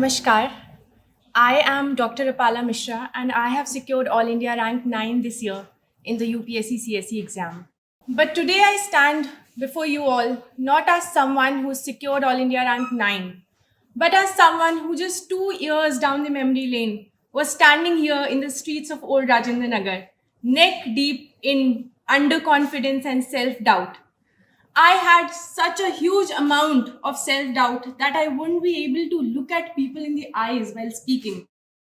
Namaskar. I am Dr. Apala Mishra and I have secured All India Rank 9 this year in the UPSC CSE exam. But today I stand before you all not as someone who secured All India Rank 9, but as someone who just 2 years down the memory lane was standing here in the streets of Old Rajendra Nagar, neck deep in underconfidence and self-doubt. I had such a huge amount of self doubt that I wouldn't be able to look at people in the eyes while speaking.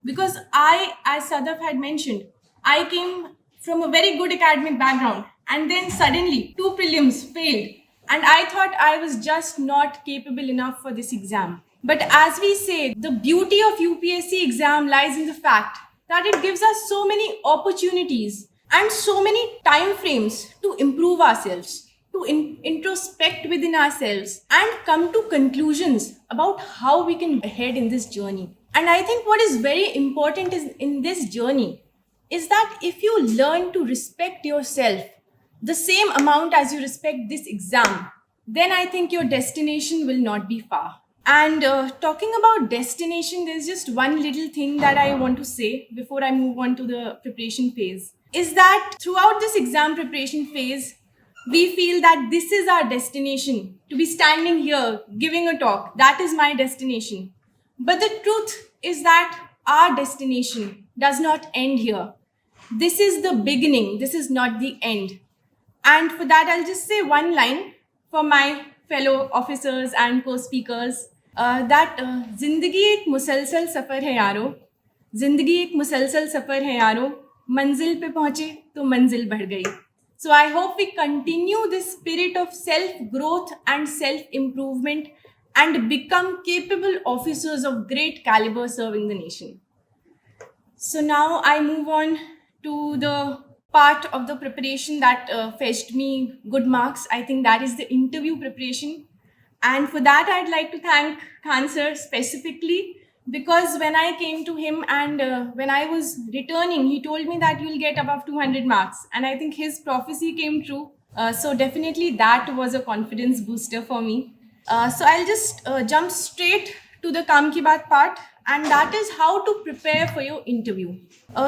Because as Sadaf had mentioned, I came from a very good academic background and then suddenly two prelims failed. And I thought I was just not capable enough for this exam. But as we say, the beauty of UPSC exam lies in the fact that it gives us so many opportunities and so many time frames to improve ourselves, to introspect within ourselves and come to conclusions about how we can head in this journey. And I think what is very important is in this journey is that if you learn to respect yourself the same amount as you respect this exam, then I think your destination will not be far. And talking about destination, there's just one little thing that I want to say before I move on to the preparation phase, is that throughout this exam preparation phase, we feel that this is our destination, to be standing here giving a talk. That is my destination. But the truth is that our destination does not end here. This is the beginning. This is not the end. And for that, I'll just say one line for my fellow officers and co-speakers that जिंदगी एक मुसलसल सफ़र है यारो, जिंदगी एक मुसलसल सफ़र है यारो, मंजिल पे पहुंचे तो मंजिल बढ़ गई. So I hope we continue this spirit of self-growth and self-improvement and become capable officers of great caliber serving the nation. So now I move on to the part of the preparation that fetched me good marks. I think that is the interview preparation. And for that, I'd like to thank Khan sir specifically, because when I came to him and when I was returning, he told me that you'll get above 200 marks. And I think his prophecy came true. So definitely that was a confidence booster for me. So I'll just jump straight to the Kaam Ki Baat part, and that is how to prepare for your interview.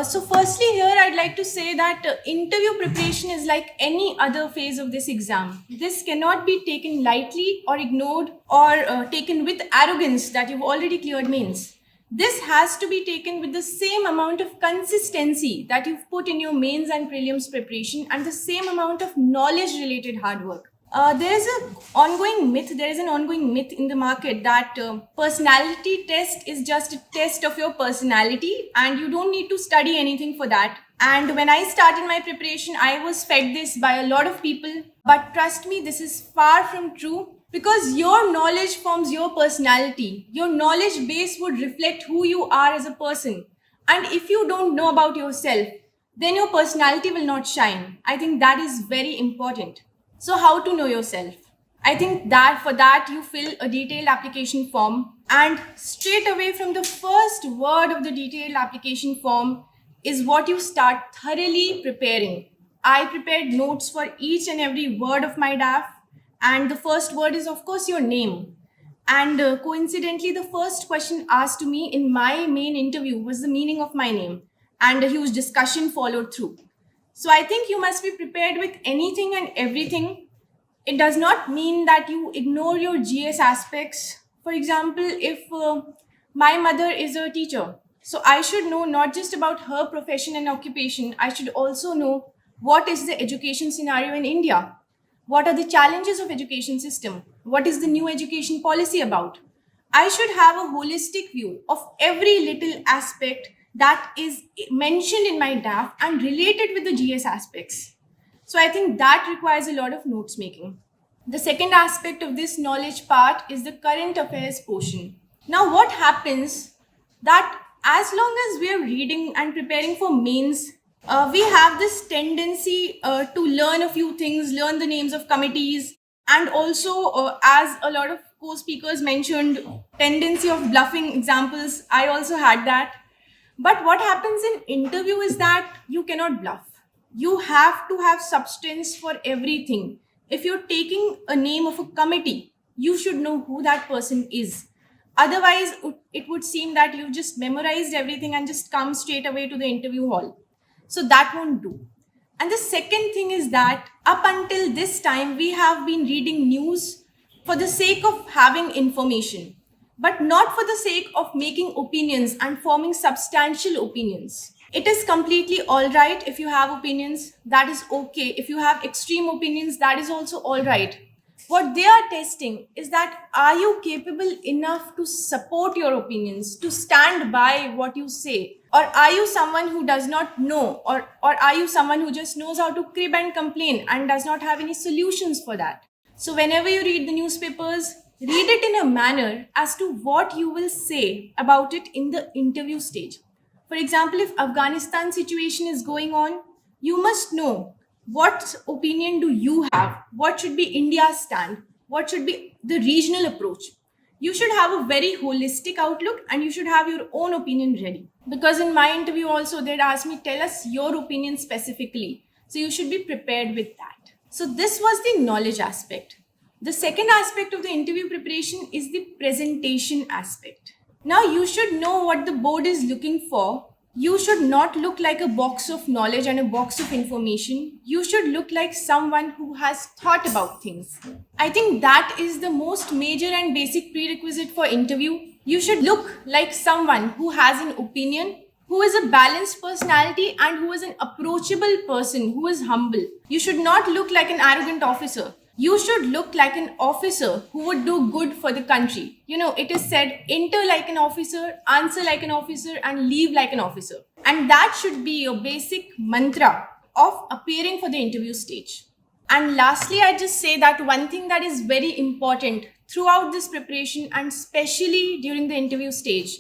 So firstly here I'd like to say that interview preparation is like any other phase of this exam. This cannot be taken lightly or ignored or taken with arrogance that you've already cleared mains. This has to be taken with the same amount of consistency that you've put in your mains and prelims preparation and the same amount of knowledge related hard work. There is an ongoing myth in the market that personality test is just a test of your personality and you don't need to study anything for that. And when I started my preparation, I was fed this by a lot of people. But trust me, this is far from true, because your knowledge forms your personality. Your knowledge base would reflect who you are as a person. And if you don't know about yourself, then your personality will not shine. I think that is very important. So how to know yourself? I think that for that you fill a detailed application form, and straight away from the first word of the detailed application form is what you start thoroughly preparing. I prepared notes for each and every word of my DAF, and the first word is of course your name. And coincidentally, the first question asked to me in my main interview was the meaning of my name, and a huge discussion followed through. So I think you must be prepared with anything and everything. It does not mean that you ignore your GS aspects. For example, if my mother is a teacher, so I should know not just about her profession and occupation, I should also know what is the education scenario in India. What are the challenges of education system? What is the new education policy about? I should have a holistic view of every little aspect that is mentioned in my DAF and related with the GS aspects. So I think that requires a lot of notes making. The second aspect of this knowledge part is the current affairs portion. Now what happens that as long as we are reading and preparing for mains, we have this tendency to learn a few things, learn the names of committees, and also as a lot of co-speakers mentioned, tendency of bluffing examples. I also had that. But what happens in interview is that you cannot bluff. You have to have substance for everything. If you're taking a name of a committee, you should know who that person is. Otherwise, it would seem that you've just memorized everything and just come straight away to the interview hall. So that won't do. And the second thing is that up until this time, we have been reading news for the sake of having information, but not for the sake of making opinions and forming substantial opinions. It is completely all right if you have opinions, that is okay. If you have extreme opinions, that is also all right. What they are testing is that are you capable enough to support your opinions, to stand by what you say? Or are you someone who does not know? Or are you someone who just knows how to crib and complain and does not have any solutions for that? So whenever you read the newspapers, read it in a manner as to what you will say about it in the interview stage. For example, if Afghanistan situation is going on, you must know what opinion do you have? What should be India's stand? What should be the regional approach? You should have a very holistic outlook and you should have your own opinion ready. Because in my interview also, they'd ask me, tell us your opinion specifically. So you should be prepared with that. So this was the knowledge aspect. The second aspect of the interview preparation is the presentation aspect. Now you should know what the board is looking for. You should not look like a box of knowledge and a box of information. You should look like someone who has thought about things. I think that is the most major and basic prerequisite for interview. You should look like someone who has an opinion, who is a balanced personality and who is an approachable person, who is humble. You should not look like an arrogant officer. You should look like an officer who would do good for the country. You know, it is said, enter like an officer, answer like an officer, and leave like an officer. And that should be your basic mantra of appearing for the interview stage. And lastly, I just say that one thing that is very important throughout this preparation and especially during the interview stage,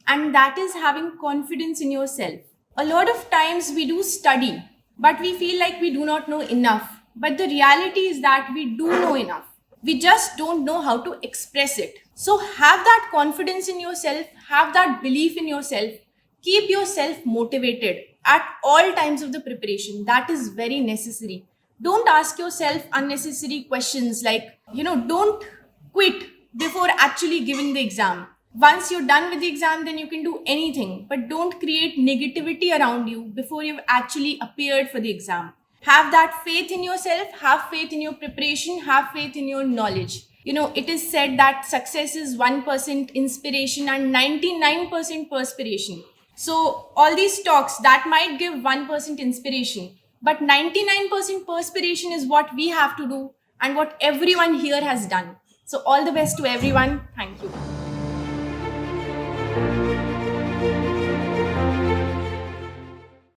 and that is having confidence in yourself. A lot of times we do study, but we feel like we do not know enough. But the reality is that we do know enough. We just don't know how to express it. So have that confidence in yourself, have that belief in yourself, keep yourself motivated at all times of the preparation. That is very necessary. Don't ask yourself unnecessary questions like, don't quit before actually giving the exam. Once you're done with the exam, then you can do anything, but don't create negativity around you before you've actually appeared for the exam. Have that faith in yourself, have faith in your preparation, have faith in your knowledge. It is said that success is 1% inspiration and 99% perspiration. So all these talks that might give 1% inspiration, but 99% perspiration is what we have to do and what everyone here has done. So all the best to everyone. Thank you.